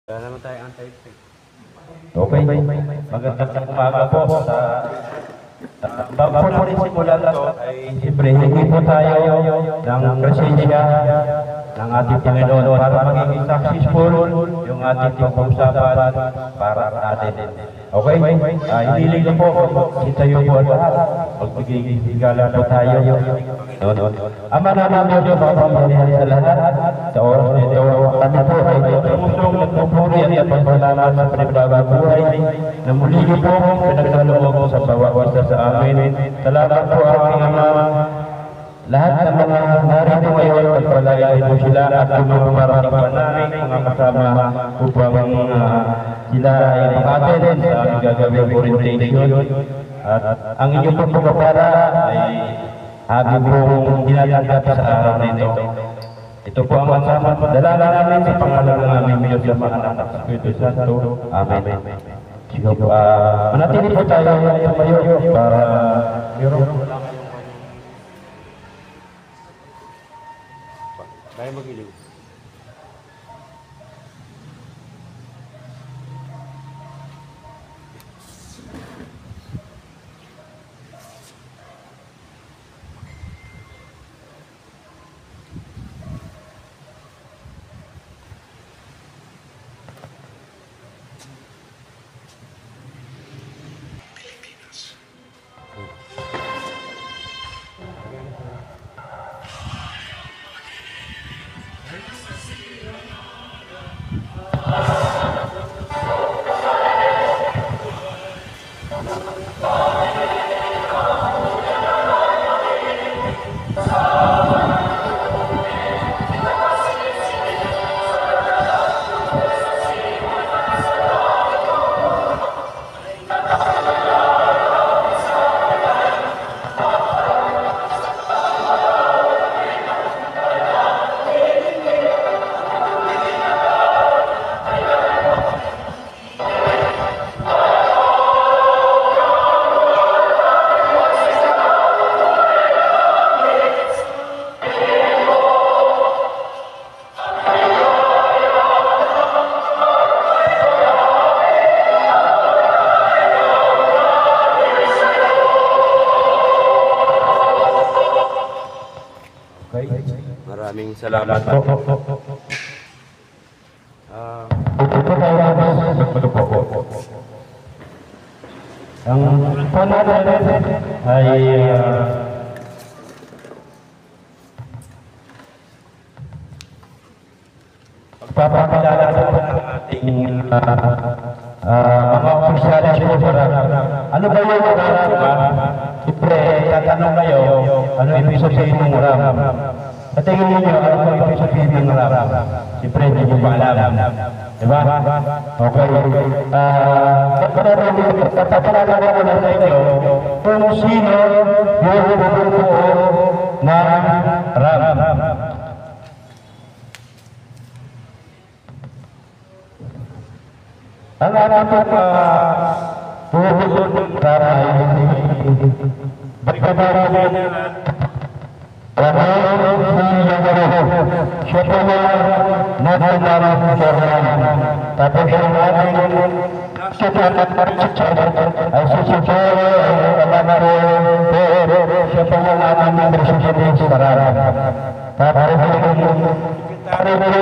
Wala naman tayo anti-effect. Okay, magandang umaga po sa bago po rin simulan ito ay siyempre hindi po tayo ng presensya ng ating Panginoon para magiging successful yung ating pag-uusapan para sa atin. Okay? Hiniling ko po, sitayo po lahat. Magbigay-higala po tayo. Ama na namin yung mapamalihan sa lahat. Sa oras na ito, kami po ay pumusong nagpupuri at pagpalaman sa panibagong buhay na muli po pinagkaloob sa bawat isa sa amin. Salamat po aking Ama. Lahat ng mga narito ngayon, pagpalain mo sila at mga marating pa namin, mga kasama upang sila ay makatin sa aming gagawing orientation. At ang inyong pagpapala ay aming pong dinatanggap sa araw na ito. Ito po ang kasama. Dalala namin sa pangalan ng aming Diyos sa mga anak sa Espiritu Santo. Amen. Sige po. Manatili po tayo tumayo para mayroon. Tayo mag-iliw. Maraming salamat po. Ang pananalan ay pagpapakilala po ng ating mga opisyalis po para ano ba yung RAM? Siyempre, tatanong kayo, ano ibig sabihin ng RAM? Patingin ninyo, ano ba ibig sabihin ng RAM? Siyempre, hindi nyo ba alam? Diba? Okay. Tatapalala ko na sa inyo kung sino yung bumubuo ng RAM. Ang ating bumubuo ng RAM ay bagkabaran siya po na natin chairman. Tapos yung ating ay sususuyo ay kamamaro siya po yung ating presidente sa RARA. Tapos yung pari-pari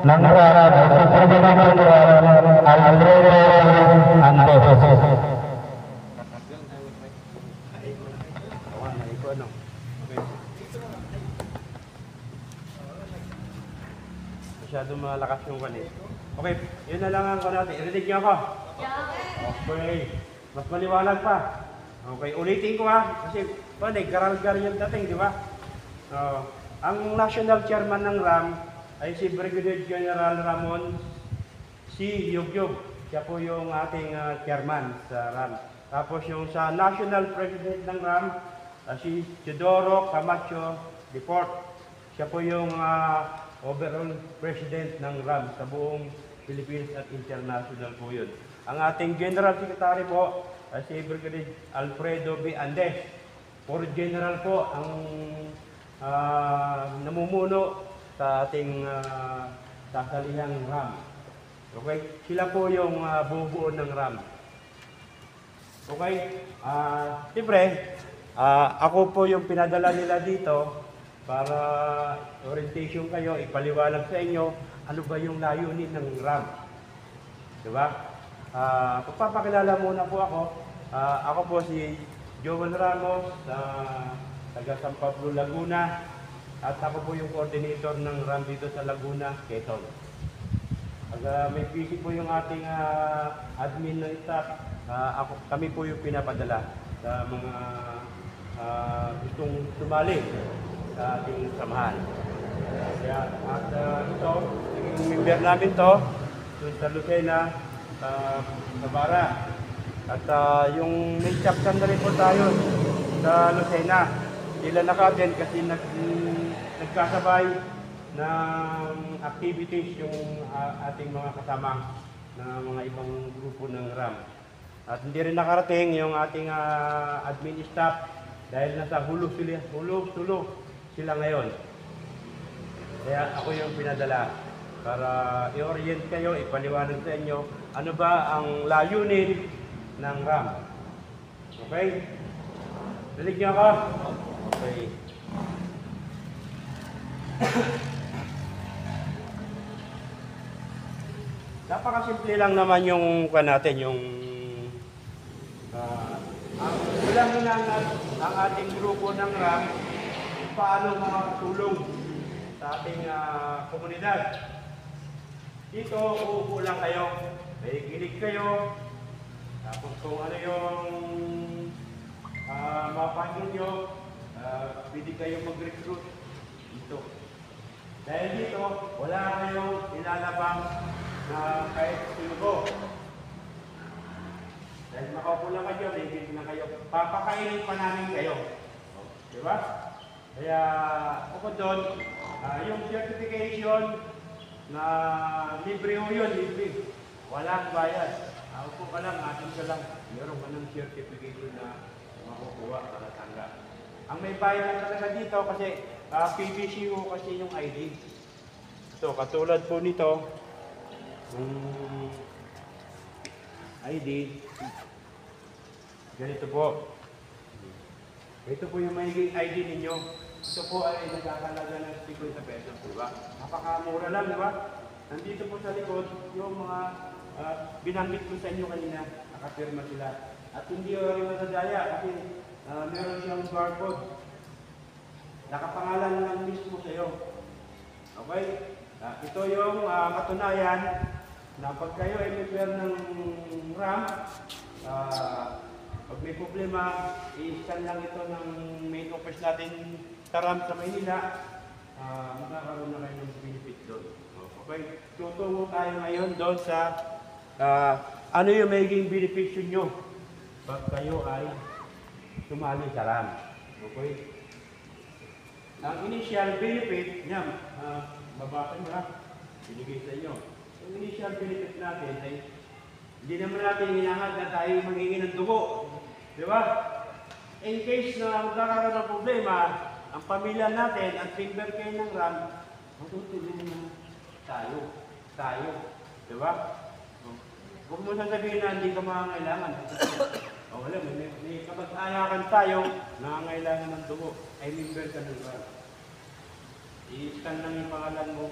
ng RARA ay sususuyo ng RARA Alfredo Andes. Masyadong malakas yung kanil. Okay, yun na lang ang ko natin. I-read niyo ako. Okay. Mas maliwanag pa. Okay, ulitin ko kasi garal-garal yung dating, di ba? Ang national chairman ng RAM ay si Brigadier General Ramon C. Yugyug. Siya po yung ating chairman sa RAM. Tapos yung sa national president ng RAM, si Teodoro Camacho Deport. Siya po yung overall president ng RAM sa buong Philippines at international po yun. Ang ating General Secretary po ay si Brigadier Alfredo B. Andes. For General po ang namumuno sa ating sasalihang RAM. Okay? Sila po yung bubuo ng RAM. Okay? Siyempre, ako po yung pinadala nila dito para orientation kayo, ipaliwanag sa inyo ano ba yung layunin ng RAM. Diba? Pagpapakilala muna po ako. Ako po si Joel Ramos, taga San Pablo, Laguna. At ako po yung coordinator ng RAM dito sa Laguna, Quezon. May busy po yung ating admin ng staff. Kami po yung pinapadala sa mga gustong sumali sa ating samahan. Kaya, ito, yung member namin to, sa Lucena, sa Bara. At yung may chapter na rin po tayo sa Lucena. Sila naka-attend kasi nagkasabay ng activities yung ating mga kasama na mga ibang grupo ng RAM. At hindi rin nakarating yung ating admin staff dahil nasa hulog sila ngayon. Kaya ako yung pinadala para i-orient kayo, ipaliwanag sa inyo ano ba ang layunin ng RAM. Okay? Dalig niyo ako? Okay. Napakasimple lang naman yung natin, yung ulang lang ang ating grupo ng RAM paano makakatulong sa ating komunidad. Dito, uupo lang kayo, may kinig kayo, tapos kung ano yung mapangin nyo, pwede kayo mag-recruit dito. Dahil dito, wala kayong ilalabang na kahit sino. Dahil makaupo lang kayo, may hindi na kayo. Papakainin pa namin kayo. Diba? Kaya, bukod doon, yung certification na libre ho yun, libre. Walang bayad. Upo ka lang, atin ka lang. Meron ka ng certification na makukuha para tanggap. Ang may bayad lang talaga dito kasi PVC ho kasi yung ID. So, katulad po nito, ID, ganito po. Ito po yung magiging ID ninyo. Ito po ay nagkakalaga ng 50 pesos, diba? Napakamura lang, diba? Nandito po sa likod yung mga binanggit ko sa inyo kanina, nakapirma sila. At hindi rin matadaya kasi meron siyang barcode. Nakapangalan lang mismo sa iyo. Okay? Ito yung katunayan na pag kayo ay member ng RAM, pag may problema, i-scan lang ito ng main office natin sa RAM sa Maynila, magkakaroon na kayo ng benefit doon. Okay? Tutungo tayo ngayon doon sa ano yung magiging beneficio nyo pag kayo ay sumali sa RAM. Okay? Ang initial benefit, yan, babasa mo lang, binigay sa inyo. Ang initial benefit natin ay hindi naman natin hinahad na tayo magiging ng dugo. Di ba? In case na magkakaroon ng problema, ang pamilya natin at member kayo ng RAM, matutulungan tayo. Di ba? Huwag mo sasabihin na hindi ka makangailangan. O wala, may kapag-ayakan tayo, nangangailangan ng dugo, ay member ka ng RAM. I-scan lang yung pangalan mo,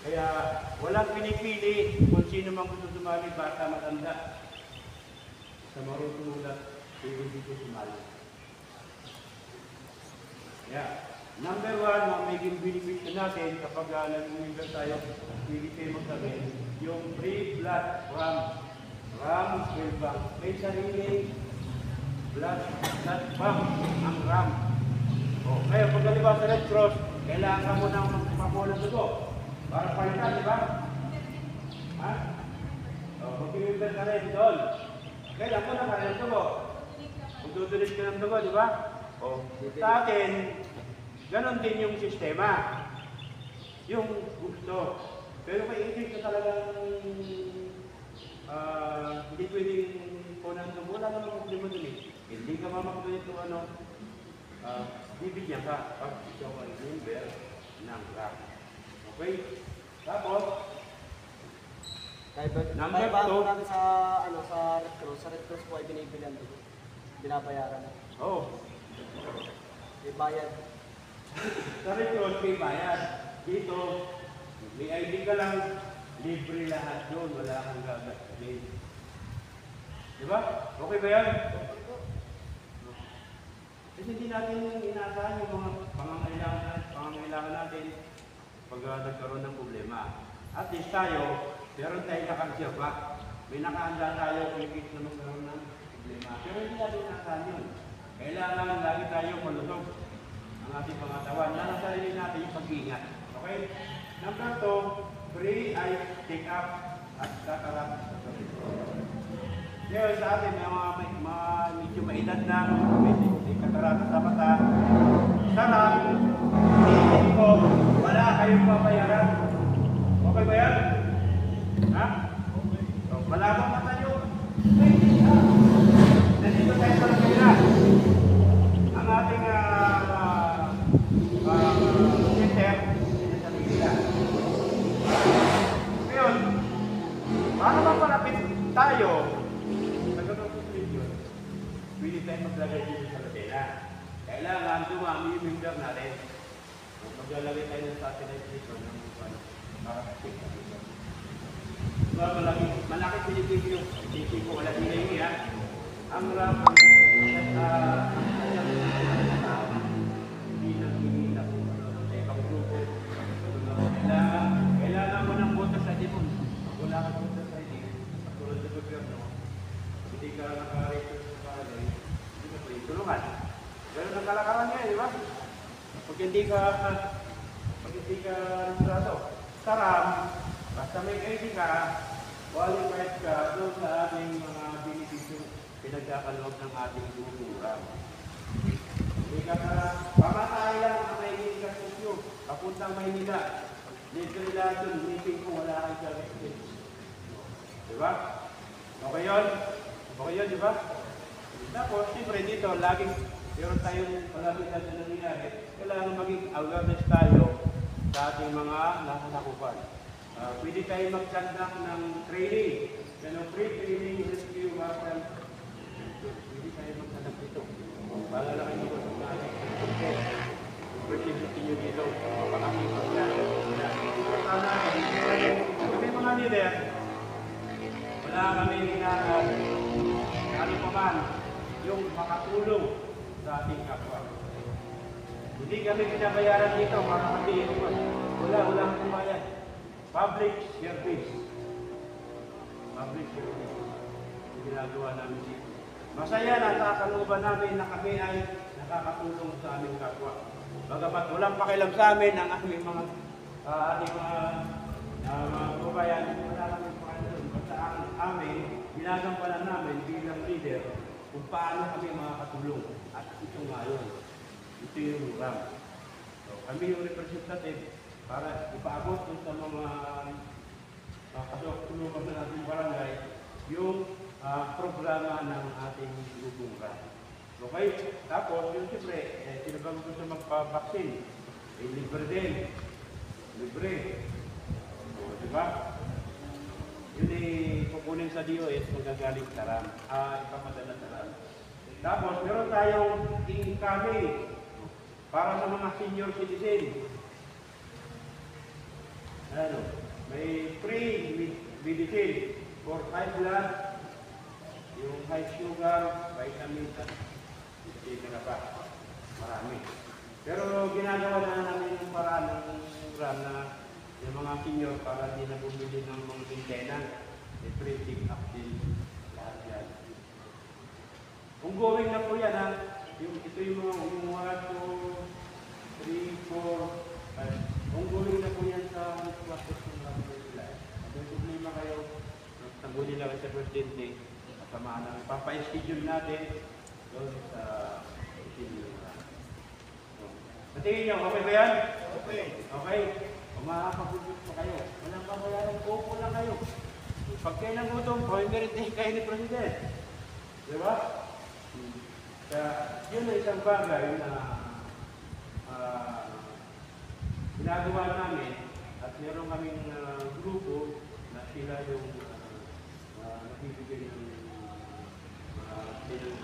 kaya walang pinipili kung sino man gusto sumali, bata, matanda. Sa marunong pwede dito sumali. Kaya, number one, ang magiging benefit natin kapag nag-member tayo, pwede tayo magsabi, yung free blood RAM well bank. May sariling blood bank ang RAM. O, ngayon, pag naliba sa Red Cross, kailangan ka mo nang magpapulang dugo. Para palitan, di ba? Ha? O, mag-member ka rin doon. Kailangan mo na ka rin dugo. Kung dudulit ka ng dugo, di ba? O, sa atin, ganon din yung sistema. Yung gusto. Pero kay English na talagang hindi pwedeng punang dugo. Wala namang problema dun eh. Hindi ka mamaktulit kung ano. Bibigyan ka pag ikaw ay member ng RAM. Okay? Tapos, Number Number two. natin sa Red Cross. Sa Red Cross po ay binibilan dito. Binabayaran. oh, May bayad. sa record may bayad. Dito, may ID ka lang, libre lahat yun, wala kang gagastusin. Di ba? Okay ba yan? Kasi hindi natin inaasahan yung mga pangangailangan natin pag nagkaroon ng problema. At least tayo, meron tayong nakareserva. May nakaanda tayo kung na magkaroon ng problema. Pero hindi natin inaasahan yun. Kailangan lagi tayo malusog ang ating pangatawan. Nasa sarili natin yung pag-iingat. Okay? Number 2, free eye check-up at kakarap sa sarili. Ngayon sa atin, may mga medyo maedad na, may katarata sa mata. Sarap, hindi ko, wala kayong papayaran. Okay ba yan? Ha? So, malabang mata nyo. Pwede na. Nandito tayo sa Pilipinas. Ang ating center, sa Pilipinas. Ngayon, para mapalapit tayo, pwede tayo maglagay dito sa Latena. Kailangan dumami yung member natin. Maglalagay tayo ng satellite dito ng makakasik na dito. Diba, malaki pinipigyo. Hindi ko wala dinay yan. Ang ramang hindi nang hinihila ko. Sa ibang grupo. Kailangan mo ng botas sa dimon. Wala kang botas sa ID. Tulad sa gobyerno. Hindi ka naka-record sa bagay. Hindi ka pwede tulungan. Ganun ang kalakaran niya, di ba? Pag hindi ka registrado, saram, basta may ID ka, qualified ka doon sa ating mga benepisyo pinagkakaloob ng ating kultura. Hindi ka pamatay lang ang may kasosyo, papuntang Maynila. Dito nila doon, meeting ko, wala kang gagawin. Di ba? Okay yun? Okay yun, di ba? Tapos, siyempre dito, laging meron tayong palamitan na nangyayari. Kailangan maging awareness tayo sa ating mga nakanakupan. Pwede tayo mag-conduct ng training. Free training, rescue, martial. Pwede tayo mag-conduct dito. Para lang kayo mag-conduct. Presentation nyo dito. Pakakipag yan. Kami mga leader, wala kami hinahan. Ano pa man, yung makatulong sa ating kapwa. Hindi kami binabayaran dito para matiin mo. Wala akong bayad. Public service. Public service. Yung ginagawa namin dito. Masaya na sa kalooban namin na kami ay nakakatulong sa aming kapwa. Bagamat walang pakialam sa amin ang aming mga ating mga kabayan, wala kami pakialam. Basta ang amin, ginagampanan namin bilang leader kung paano kami makakatulong. At ito ngayon. Ito yung program. So, kami yung representative para ipaabot sa mga kasutulungan ng ating barangay yung programa ng ating lubungan. Okay? Tapos, yung siyempre, sino ba gusto magpa-vaccine? Libre din. Libre. So, diba? Yun kukunin sa DOS, magagaling taram. Ipamadala taram. Tapos, meron tayong incoming para sa mga senior citizen. Ano, may free medicine for high blood, yung high sugar, vitamins, at hindi na pa. Marami. Pero ginagawa na namin yung paraan ng program na yung mga senior para hindi na bumili ng mga maintenance, may free pick-up din. Lahat yan. Kung going na po yan, ito yung mga 1, 2, 3, 4, kung going na po yan sa process ng mga nila. Kung problema kayo, tanggunin lang sa presidente, kasamaan namin. Papa-schedule natin doon sa schedule. Natingin nyo, okay ba yan? Okay. Okay. Kung makakapagod pa kayo, walang pamayaran, upo lang kayo. Pag kayo ng gutom, pwede rin kayo ni President. Di ba? Kaya yun na isang bagay na ginagawa namin at meron kaming grupo na sila yung nagbibigay ng bill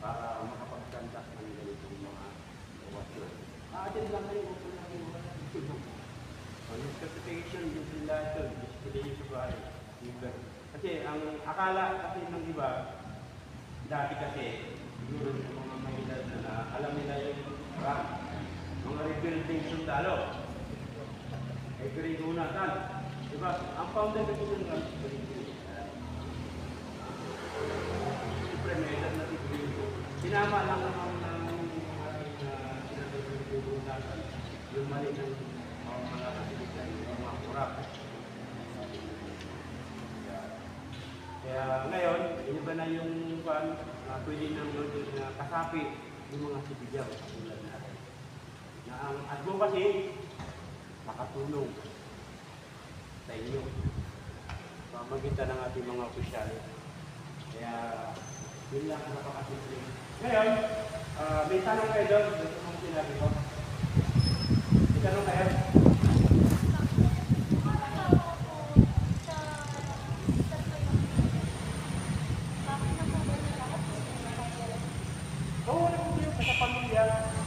para makapag-conduct ng ganitong mga washer. Atin lang kayo kung yung certification, yung sila ito, sila yung subahay. Kasi ang akala kasi ng iba, dati kasi, siguro yung mga mahilad na alam nila yung mga rebuilding sundalo. Eh, grade 1 tal. Diba? Ang founder kasi ng grade 1. Siyempre, may edad na grade 2. Sinama lang naman ng ating sinasabi yung mali ng mga kasiligay, yung mga kurap. Kaya ngayon, iba na yung pwede nang kasapi yung mga sibilyaw sa tulad natin. Na ang advocacy, makatulong sa inyo. Pamagitan ng ating mga opisyal. Kaya, yun lang ang napakasimple. Ngayon, may tanong kayo doon, ito kong sinabi ko. May tanong kayo? Oo, wala po kayo sa pamilya. Wala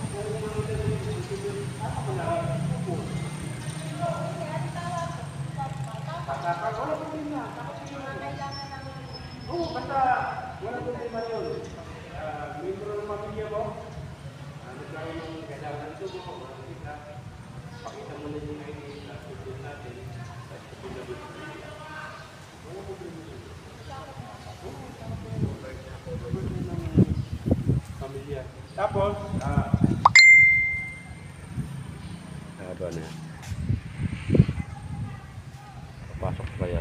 problema. Oo, basta wala problema yun. Membro ng pamilya mo, nagkaroon ng kailangan ng tubo, pakita mo na yung ID na tutunan natin at tutunan dito. Wala problema yun. Oo, pamilya. Tapos,